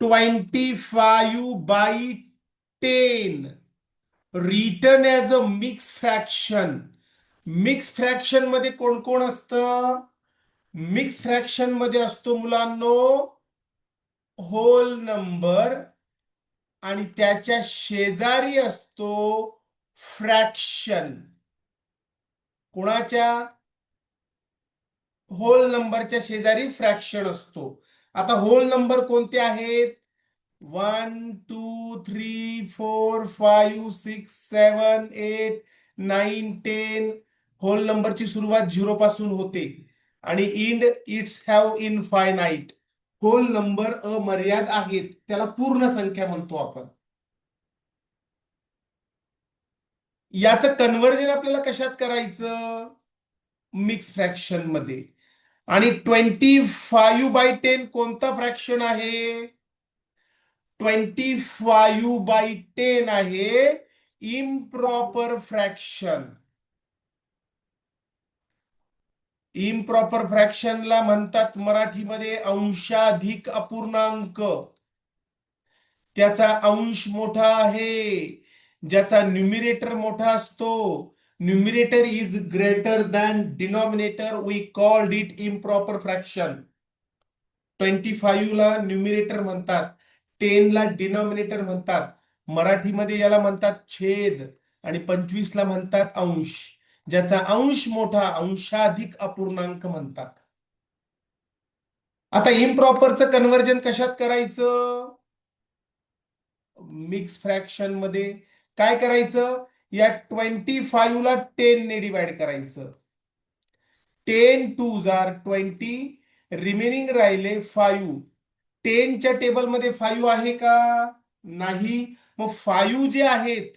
25/10 return as a mix fraction. Mix fraction मध्ये कोण कोण असतं? मिक्स फ्रॅक्शन मध्ये असतो मुलांनो होल नंबर आणि त्याच्या शेजारी असतो फ्रॅक्शन. कोणाच्या? होल नंबरच्या शेजारी फ्रॅक्शन असतो. आता होल नंबर कोणते आहेत? 1 2 3 4 5 6 7 8 9 10. होल नंबरची सुरुवात 0 पासून होते आणि end it's have infinite. Whole number अमर्याद आहेत, त्याला पूर्ण संख्या म्हणतो आपण. याचं कन्व्हर्जन आपल्याला कशात करायचं? मिक्स फ्रॅक्शन मध्ये. आणि 25/10 कोणता फ्रॅक्शन आहे? 25/10 आहे इम्प्रॉपर फ्रॅक्शन. इम्प्रॉपर फ्रॅक्शनला म्हणतात मराठीमध्ये अंशाधिक अपूर्णांक. त्याचा अंश मोठा आहे, ज्याचा न्यूमिरेटर मोठा असतो. Numerator is greater than denominator, we called it improper fraction. 25 ला न्यूमिरेटर म्हणतात, 10 ला डिनॉमिनेटर म्हणतात. मराठीमध्ये याला म्हणतात छेद आणि 25 ला म्हणतात अंश. ज्याचा अंश मोठा अंशाधिक अपूर्णांक म्हणतात. आता इम्प्रॉपरचं कन्व्हर्जन कशात करायचं? मिक्स फ्रॅक्शन मध्ये. काय करायचं? या 25 ला 10 ने डिवाइड करायचं. 10 2 आर 20, रिमेनिंग राहिले 5. 10 च्या टेबलमध्ये 5 आहे का? नाही. मग 5 जे आहेत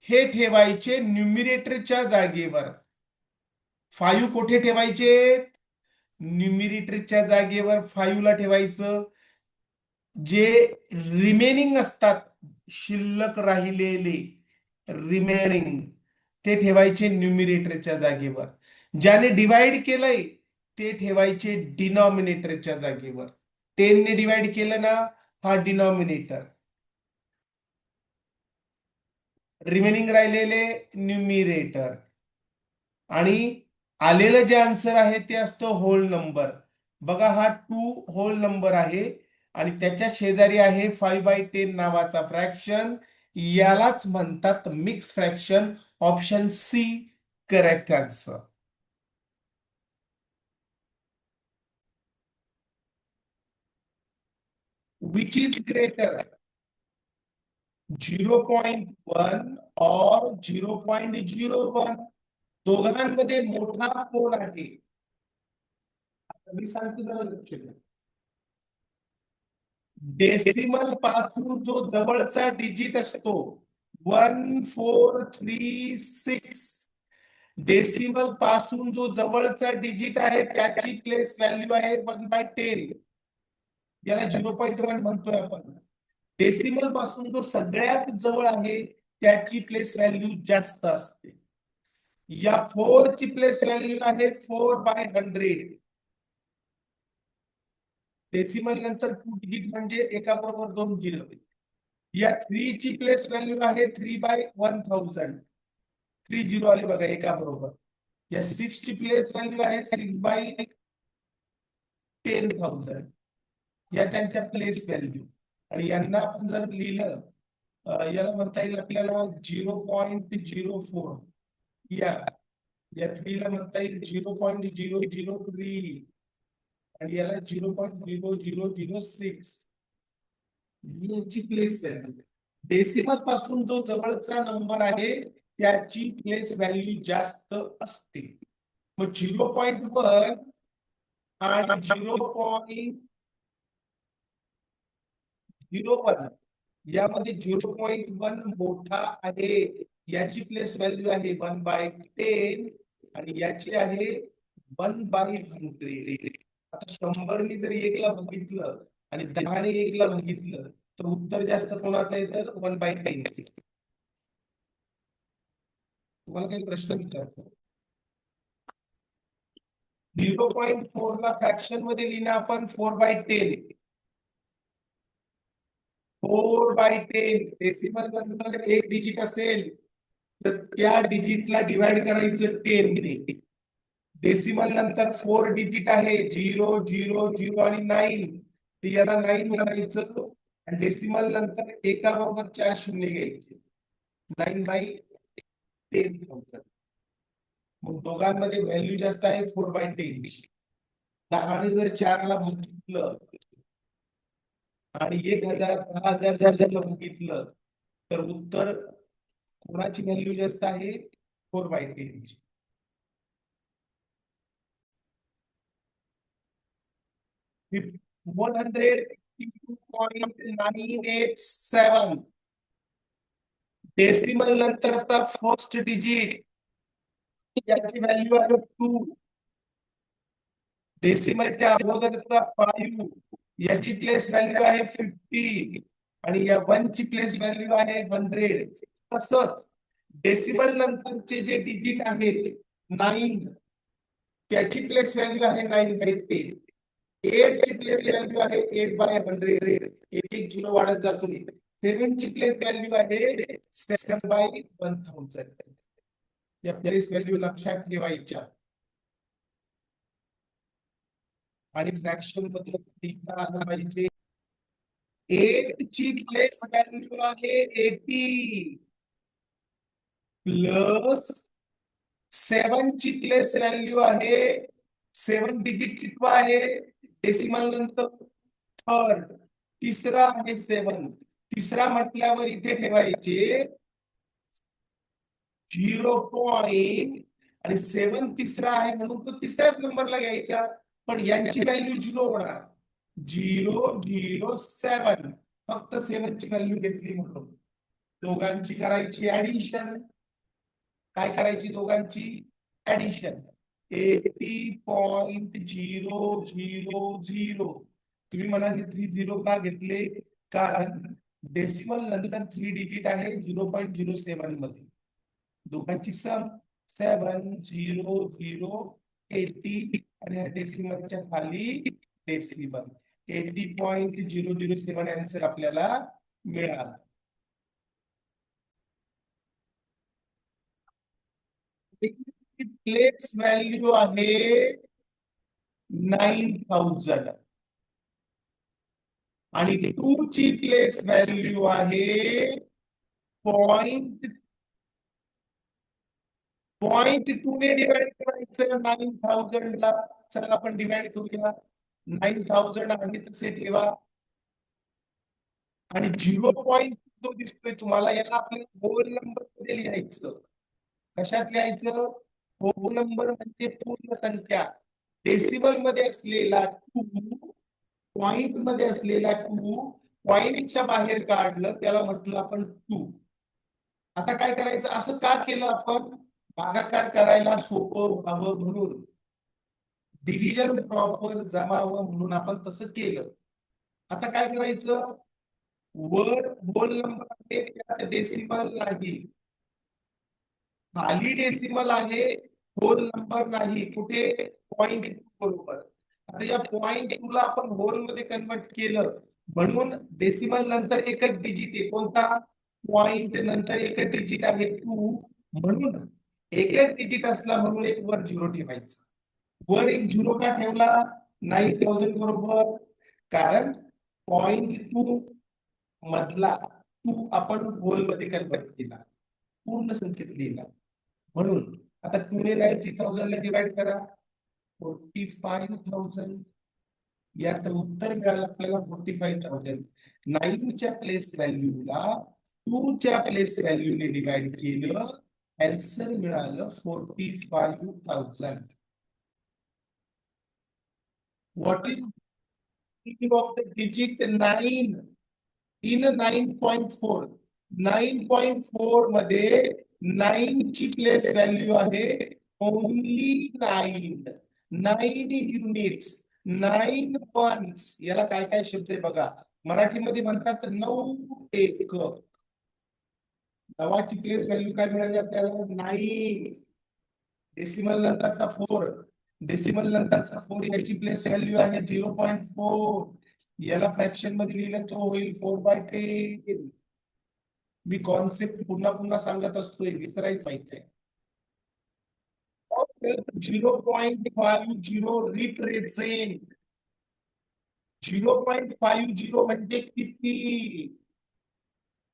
हे ठेवायचे न्यूमिरेटरच्या जागेवर. 5 कुठे ठेवायचे? न्यूमिरेटरच्या जागेवर 5 ला ठेवायचं. जे रिमेनिंग असतात, शिल्लक राहिलेले रिमेनिंग, ते ठेवायचे न्यूमिरेटरच्या जागेवर. ज्याने डिवाइड केलंय ते ठेवायचे डिनॉमिनेटरच्या जागेवर. 10 ने डिवाइड केलं ना, हा डिनॉमिनेटर. रिमेनिंग राहिलेले न्यूमिरेटर. आणि आलेलं जे आन्सर आहे ते असतं होल नंबर. बघा हा 2 होल नंबर आहे आणि त्याच्या शेजारी आहे 5/10 नावाचा फ्रॅक्शन. यालाच म्हणतात mix fraction. Option C correct answer. Which is greater, 0.1 और 0.01? दोघांमध्ये मोठा कोण आहे? मी सांगतो जरा लक्ष द्या. डेसिमल पासून जो जवळचा डिजिट असतो 1436, डेसिमल पासून जो जवळचा डिजिट आहे त्याची प्लेस व्हॅल्यू आहे 1/10. याला 0.1 म्हणतोय आपण. डेसिमल पासून जो सगळ्यात जवळ आहे त्याची प्लेस व्हॅल्यू जास्त असते. या 4 ची प्लेस व्हॅल्यू आहे 4/100. डेसिमल नंतर 2 डिजिट म्हणजे एका बरोबर 2 झिरो. या 3 ची प्लेस व्हॅल्यू आहे 3/1000. 3 झिरो आले बघा एका बरोबर. या 6 ची प्लेस व्हॅल्यू आहे 6/10,000. या त्यांच्या प्लेस व्हॅल्यू. आणि यांना आपण जर लिहिलं, याला म्हणता येईल आपल्याला 0.04. या 3 ला म्हणता येईल 0.003 आणि याला 0.0006. यांची प्लेस व्हॅल्यू. डेसिमल पासून जो जवळचा नंबर आहे त्याची प्लेस व्हॅल्यू जास्त असते. मग 0.1 आणि 0.01 यामध्ये 0.1 मोठा आहे. याची प्लेस व्हॅल्यू आहे 1/10 आणि याची आहे 1/100. आता 100 ने जर 1 ला बघितलं आणि 10 ने 1 ला बघितलं तर उत्तर जास्त कोणाचं येतं? 1/10. तुम्हाला काही प्रश्न विचारतो? 0.4 ला फ्रॅक्शन मध्ये लिहिणं आपण 4/10. 4/10 डेसिमल नंतर एक डिजिट असेल तर त्या डिजिटला डिवाइड करायचं 10 ने. डेसिमल नंतर 4 डिजिट आहे 0 0 0 आणि 9 याला 9 म्हणायचं. आणि डेसिमल नंतर एका बरोबर 4 शून्य घ्यायचे. 9/10,000. मग दोघांमध्ये व्हॅल्यू जास्त आहे 4/10. 10 ने जर 4 ला भागितलं आणि 1000 10,000 जर बघितलं तर उत्तर कोणाची व्हॅल्यू जास्त आहे 4/10. 152.987 डेसिमल नंतरचा फर्स्ट डिजिट याची व्हॅल्यू आहे 2. डेसिमलच्या अगोदरचा 5 याची प्लेस व्हॅल्यू आहे 50 आणि या 1 ची प्लेस व्हॅल्यू आहे 100. तसंच डेसिमल नंतरचे जे डिजिट आहेत 9 त्याची प्लेस व्हॅल्यू आहे 9/10. 8 ची प्लेस व्हॅल्यू आहे 8/100. एक झिरो वाढत जातो. 7 ची प्लेस व्हॅल्यू आहे 7/1000. या प्लेस व्हॅल्यू लक्षात ठेवायच्या. आणि फ्रॅक्शन मध्ये आला पाहिजे. 8 ची प्लेस व्हॅल्यू आहे 80 प्लस 7 ची प्लेस व्हॅल्यू आहे 7 डिजिट कितवा आहे डेसिमल नंतर थर्ड. तिसरा आहे 7. तिसरा म्हटल्यावर इथे ठेवायचे 0. आणि 7 तिसरा आहे म्हणून तो तिसऱ्याच नंबरला घ्यायचा. पण यांची व्हॅल्यू 0 होणार. 007 फक्त 7 ची व्हॅल्यू घेतली म्हणून. दोघांची करायची ऍडिशन. काय करायची दोघांची ऍडिशन. 80.000. तुम्ही म्हणाले 30 का घेतले कारण डेसिमल नंतर 3 डिजिट आहे 0.07 मध्ये. दोघांची सम 70080 आणि डेसिमलच्या खाली डेसिमल 80.007 आन्सर आपल्याला मिळाला. प्लेस व्हॅल्यू आहे 9,000 आणि 2 ची प्लेस व्हॅल्यू आहे 0.2 ने डिवाइड करायचं 9,000 ला. चला आपण डिवाइड करूया. 9,000 आहे तसे ठेवा. आणि 0. जो दिसतोय तुम्हाला याला आपल्याला होल नंबर मध्ये लिहायचं. कशात लिहायचं होल नंबर म्हणजे पूर्ण संख्या. डेसिमल मध्ये असलेला 2 पॉइंट मध्ये असलेला 2 पॉइंटच्या बाहेर काढलं त्याला म्हटलं आपण 2. आता काय करायचं असं का केलं आपण भागाकार करायला सोपं व्हावं म्हणून. डिव्हिजन प्रॉपर जमावं म्हणून आपण तसं केलं. आता काय करायचं वर होल नंबर आहे डेसिमल नाही. खाली डेसिमल आहे होल नंबर नाही. कुठे पॉइंट बरोबर. आता या पॉइंट 2 ला आपण होल मध्ये कन्वर्ट केलं म्हणून डेसिमल नंतर एकच डिजिट आहे कोणता पॉइंट नंतर एकच डिजिट आहे 2 म्हणून एकच डिजिट असला म्हणून एक वर 0 ठेवायचा. वर एक 0 का ठेवला 9,000 बरोबर कारण पॉइंट 2 मधला 2 आपण होल मध्ये कन्वर्ट केला पूर्ण संख्येत लिहिला म्हणून. आता 2 ने 90,000 ला डिवाइड करा 45,000. याचं उत्तर मिळालं आपल्याला 45,000. 9 च्या प्लेस व्हॅल्यूला 2 च्या प्लेस व्हॅल्यूने डिवाइड केलं आन्सर मिळालं 45,000. What is of the digit 9 in 9.4. 9.4 मध्ये 9 ची प्लेस व्हॅल्यू आहे ओनली 9. 9 units 9 ones. याला काय काय शब्द आहे बघा. मराठीमध्ये म्हणतात 9 एक. नवाची प्लेस व्हॅल्यू काय मिळाली आपल्याला 9. डेसिमल नंतरचा 4 डेसिमल नंतरचा 4 याची प्लेस व्हॅल्यू आहे 0.4. याला फ्रॅक्शन मध्ये लिहिलं तर होईल 4/10. मी कॉन्सेप्ट पुन्हा पुन्हा सांगत असतोय, विसरायचं माहिती आहे. 0.50 रिप्रेझेंट 0.50 म्हणजे किती?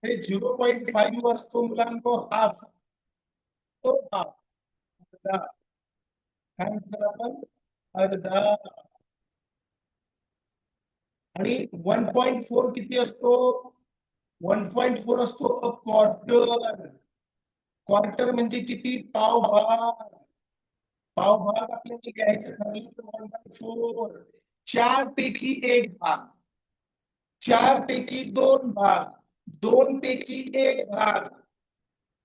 0.5 असतो मुलांनो, हाफ. तो हाफ अर्धा. काय म्हणतात आपण? अर्धा. आणि 1.4 किती असतो? 1.4 असतो क्वार्टर. क्वार्टर म्हणजे किती? पाव भाग. पाव भाग आपल्याला घ्यायचं ठरलं तर 1/4. 4 पैकी 1 भाग, 4 पैकी 2 भाग, 2 पैकी 1 भाग.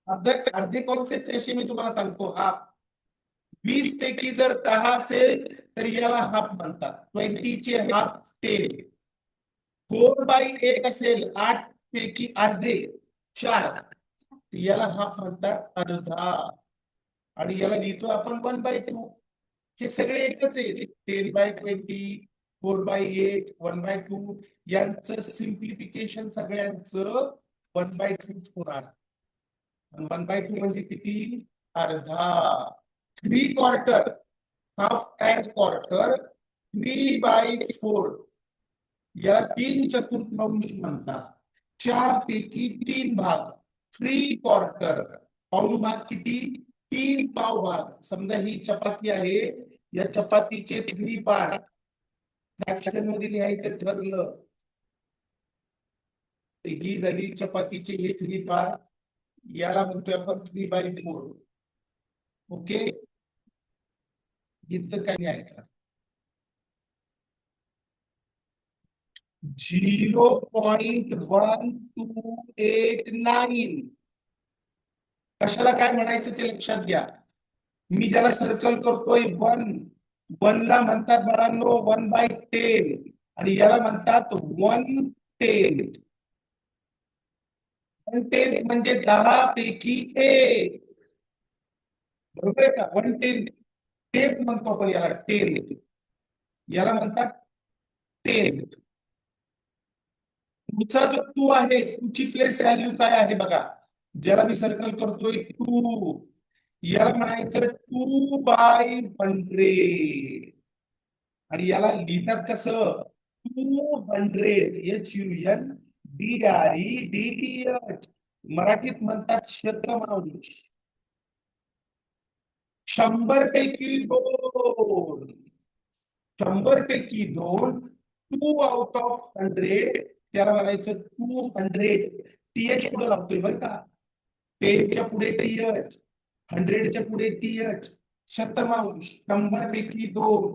अर्धे कॉन्सेप्ट असे मी तुम्हाला सांगतो. हा 20 पैकी जर 10 असेल तर याला हाफ म्हणतात. 20 चे हाफ 10. 4/8 असेल, 8 पैकी अर्धे 4, याला हाफ म्हणतात, अर्धा. आणि याला लिहितो आपण 1/2. हे सगळे एकच आहे. 10/20, 4/8, 1/2 यांचं सिम्प्लिफिकेशन सगळ्यांचं 1/2 होणार. 1/2 म्हणजे किती? अर्धा. 3/4, हाफ अँड क्वार्टर. 3/4 याला 3/4 म्हणतात. 4 पैकी 3 भाग 3/4. पाऊण भाग किती? 3 पाव भाग. समजा ही चपाती आहे, या चपातीचे 3 पार्ट फ्रॅक्शन मध्ये लिहायचं ठरलं तर ही झाली चपातीचे हे 3 पार्ट. याला म्हणतोय आपण 3/4. ओके, इथं काही आहे का? 0.1289. कशाला काय म्हणायचं ते लक्षात घ्या. मी ज्याला सर्कल करतोय 1 ला म्हणतात बाळांनो 1/10 आणि याला म्हणतात 1/10. 1/10 म्हणजे 10 पैकी 1. बरोबर आहे का? 1/10 तेच म्हणतो आपण याला 10. याला म्हणतात 10. पुढचा जो 2 आहे, 2 ची प्लेस व्हॅल्यू काय आहे बघा. ज्याला मी सर्कल करतोय 2, याला म्हणायचं 2/100. आणि याला लिहितात कसं? 200. HUNDREDTH. मराठीत म्हणतात शतमांश. 100 पैकी 2. 100 पैकी 2. 2/100. त्याला म्हणायचं 200. TH पुढे लागतोय बरं का. 10च्या पुढे TH, 100च्या पुढे TH. शतमांश 100 पैकी 2.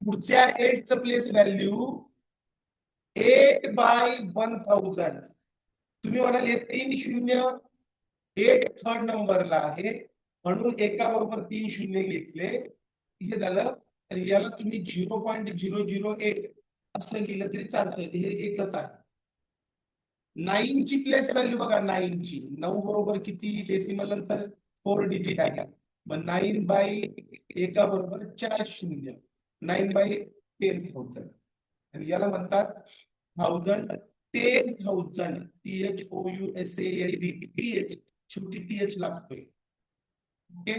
पुढच्या 8चं प्लेस व्हॅल्यू 8/1000. तुम्ही म्हणाले 3 शून्य. 8 थर्ड नंबरला आहे म्हणून एका बरोबर 3 शून्य घेतले. हे झालं. आणि याला तुम्ही 0.008 असं लिहिलं तरी चालतं. हे एकच आहे. 9 ची प्लेस व्हॅल्यू बघा. 9 ची 9 बरोबर किती? डेसिमल नंतर 4 डिजिट आहे. मग 9/1 बरोबर 4 शून्य. 9/10,000. आणि याला म्हणतात 1000. 10,000. THOUSALD. शेवटी TH लागतोय. ओके.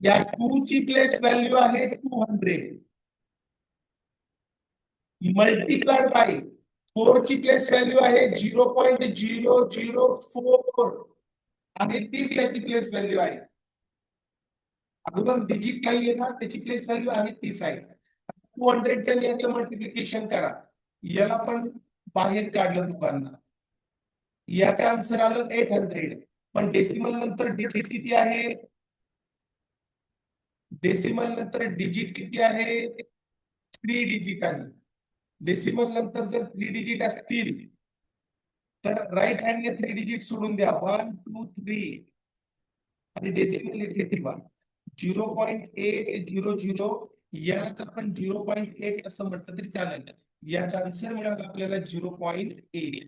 या 2 ची प्लेस व्हॅल्यू आहे 200 मल्टिप्लाइड बाय 4 ची प्लेस व्हॅल्यू आहे 0.004 आणि 30 याची प्लेस व्हॅल्यू आहे. अगोदर डिजिट काही आहे ना, त्याची प्लेस व्हॅल्यू आहे 30 आहे. 200 च्या याचं मल्टिप्लिकेशन करा. याला पण बाहेर काढलं दुकानला. याचा आन्सर आलं 800. पण डेसिमल नंतर डिजिट किती आहे? डेसिमल नंतर डिजिट किती आहे? 3 डिजिट आहे. डेसिमल नंतर जर 3 डिजिट असतील तर राईट हँडने 3 डिजिट सोडून द्या. 1 2 3 आणि डेसिमल इथे ठेवा. 0.800. याला आपण 0.8 असं म्हटलं तरी चालेल. याचा आन्सर मिळाला आपल्याला 0.8.